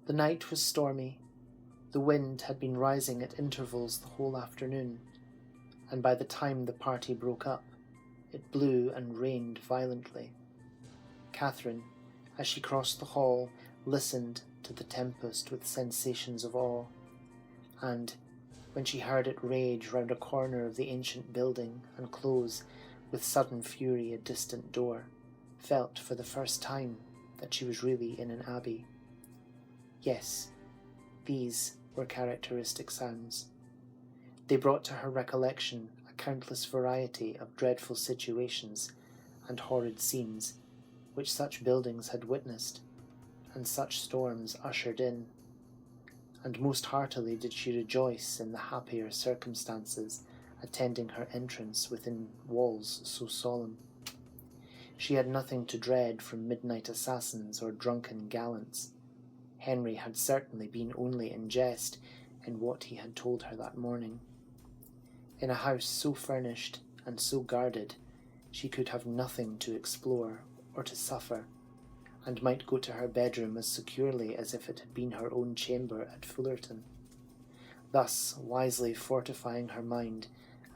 The night was stormy. The wind had been rising at intervals the whole afternoon, and by the time the party broke up, it blew and rained violently. Catherine, as she crossed the hall, listened to the tempest with sensations of awe, and, when she heard it rage round a corner of the ancient building and close with sudden fury a distant door, felt for the first time that she was really in an abbey. Yes, these were characteristic sounds. They brought to her recollection a countless variety of dreadful situations and horrid scenes which such buildings had witnessed, and such storms ushered in, and most heartily did she rejoice in the happier circumstances attending her entrance within walls so solemn. She had nothing to dread from midnight assassins or drunken gallants. Henry had certainly been only in jest in what he had told her that morning. In a house so furnished and so guarded, she could have nothing to explore or to suffer, and might go to her bedroom as securely as if it had been her own chamber at Fullerton. Thus, wisely fortifying her mind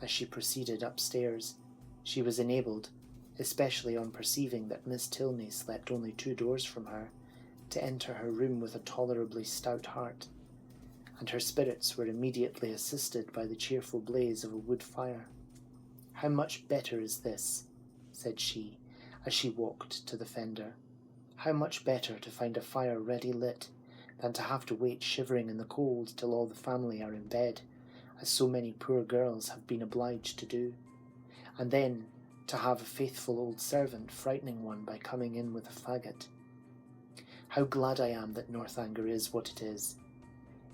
as she proceeded upstairs, she was enabled, especially on perceiving that Miss Tilney slept only 2 doors from her, to enter her room with a tolerably stout heart, and her spirits were immediately assisted by the cheerful blaze of a wood fire. "How much better is this," said she, as she walked to the fender. "How much better to find a fire ready lit than to have to wait shivering in the cold till all the family are in bed, as so many poor girls have been obliged to do, and then to have a faithful old servant frightening one by coming in with a faggot. How glad I am that Northanger is what it is.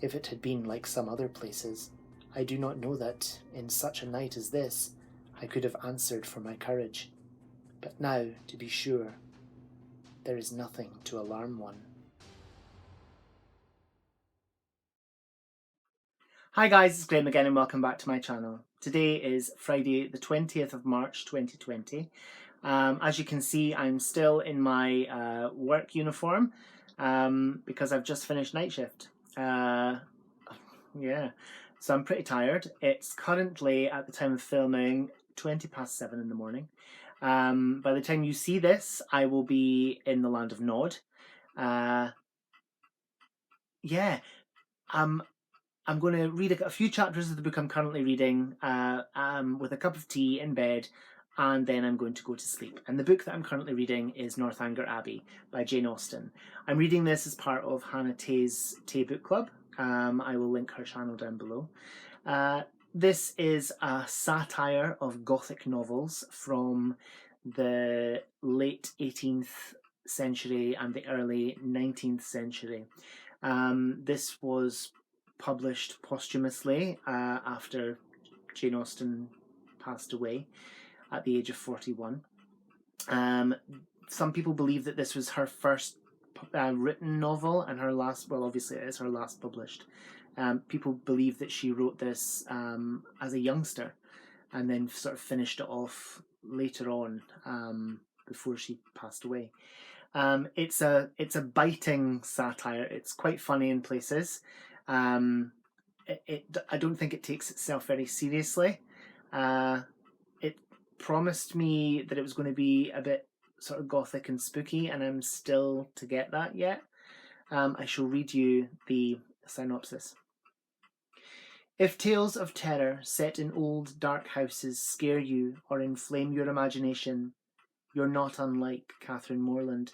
If it had been like some other places, I do not know that, in such a night as this, I could have answered for my courage. But now, to be sure, there is nothing to alarm one." Hi guys, it's Graham again and welcome back to my channel. Today is Friday the 20th of March 2020. As you can see, I'm still in my work uniform because I've just finished night shift. Yeah, so I'm pretty tired. It's currently, at the time of filming, 7:20 in the morning. By the time you see this, I will be in the land of Nod. Yeah, I'm going to read a few chapters of the book I'm currently reading with a cup of tea in bed, and then I'm going to go to sleep. And the book that I'm currently reading is Northanger Abbey by Jane Austen. I'm reading this as part of Hannah Tay's Tay Book Club. I will link her channel down below. This is a satire of Gothic novels from the late 18th century and the early 19th century. This was published posthumously after Jane Austen passed away at the age of 41. Some people believe that this was her first written novel and her last, well, obviously it is her last published. People believe that she wrote this as a youngster and then sort of finished it off later on before she passed away. It's a biting satire. It's quite funny in places. I don't think it takes itself very seriously. It promised me that it was going to be a bit sort of gothic and spooky, and I'm still to get that yet. I shall read you the synopsis. If tales of terror set in old dark houses scare you or inflame your imagination, you're not unlike Catherine Morland,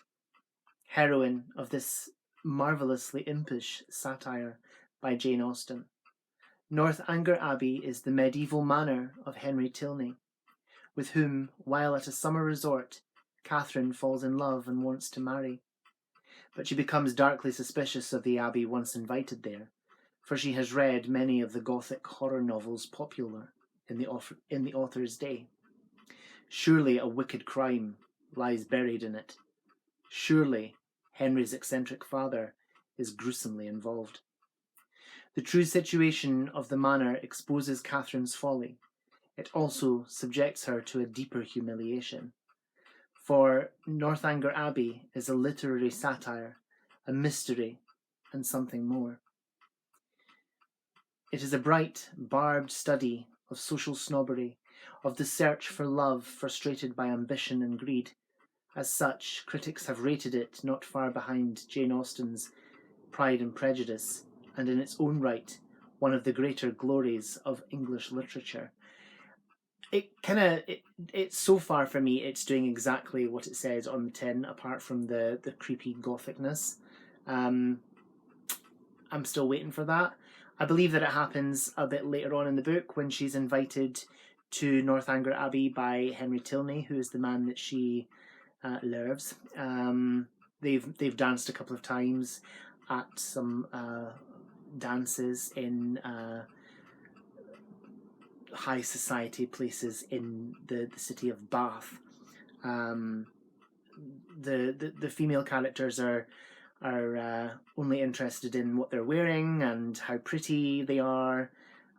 heroine of this marvellously impish satire by Jane Austen. Northanger Abbey is the medieval manor of Henry Tilney, with whom, while at a summer resort, Catherine falls in love and wants to marry. But she becomes darkly suspicious of the abbey once invited there, for she has read many of the Gothic horror novels popular in the author's day. Surely a wicked crime lies buried in it. Surely Henry's eccentric father is gruesomely involved. The true situation of the manor exposes Catherine's folly. It also subjects her to a deeper humiliation. For Northanger Abbey is a literary satire, a mystery, and something more. It is a bright, barbed study of social snobbery, of the search for love frustrated by ambition and greed. As such, critics have rated it not far behind Jane Austen's Pride and Prejudice, and in its own right, one of the greater glories of English literature. It's so far for me, it's doing exactly what it says on the tin, apart from the creepy gothicness. I'm still waiting for that. I believe that it happens a bit later on in the book when she's invited to Northanger Abbey by Henry Tilney, who is the man that she loves. They've danced a couple of times at some dances in high society places in the city of Bath. The female characters are only interested in what they're wearing and how pretty they are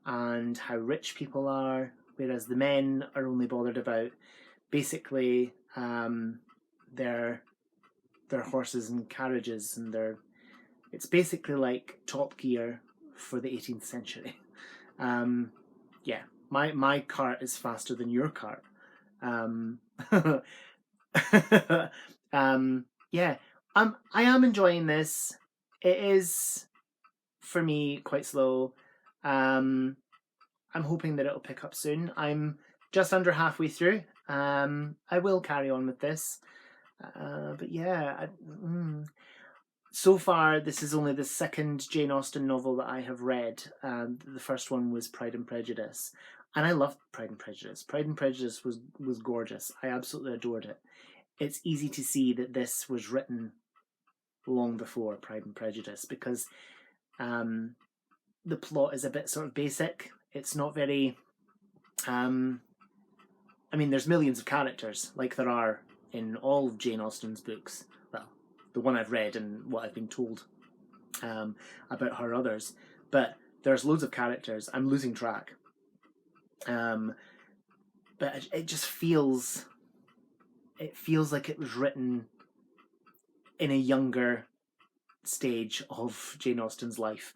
and how rich people are, whereas the men are only bothered about basically their horses and carriages, and it's basically like Top Gear for the 18th century. Yeah, my cart is faster than your cart. Yeah, I am enjoying this. It is, for me, quite slow. I'm hoping that it'll pick up soon. I'm just under halfway through. I will carry on with this. But yeah, so far this is only the second Jane Austen novel that I have read. The first one was Pride and Prejudice, and I loved Pride and Prejudice. Pride and Prejudice was gorgeous. I absolutely adored it. It's easy to see that this was written long before Pride and Prejudice, because the plot is a bit sort of basic. It's not very... I mean, there's millions of characters, like there are in all of Jane Austen's books. Well, the one I've read and what I've been told about her others. But there's loads of characters. I'm losing track. But it just feels... It feels like it was written in a younger stage of Jane Austen's life.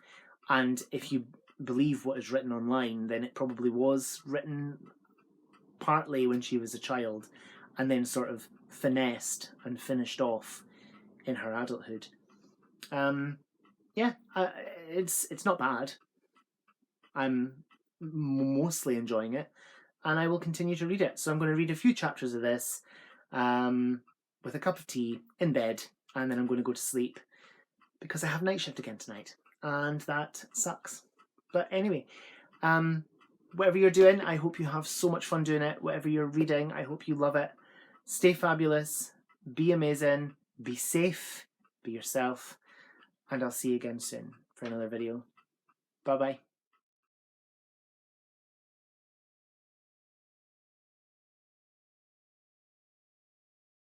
And if you believe what is written online, then it probably was written partly when she was a child and then sort of finessed and finished off in her adulthood. Yeah, it's not bad. I'm mostly enjoying it, and I will continue to read it. So I'm going to read a few chapters of this with a cup of tea in bed, and then I'm going to go to sleep because I have night shift again tonight, and that sucks. But anyway, whatever you're doing, I hope you have so much fun doing it. Whatever you're reading, I hope you love it. Stay fabulous, be amazing, be safe, be yourself, and I'll see you again soon for another video. Bye-bye.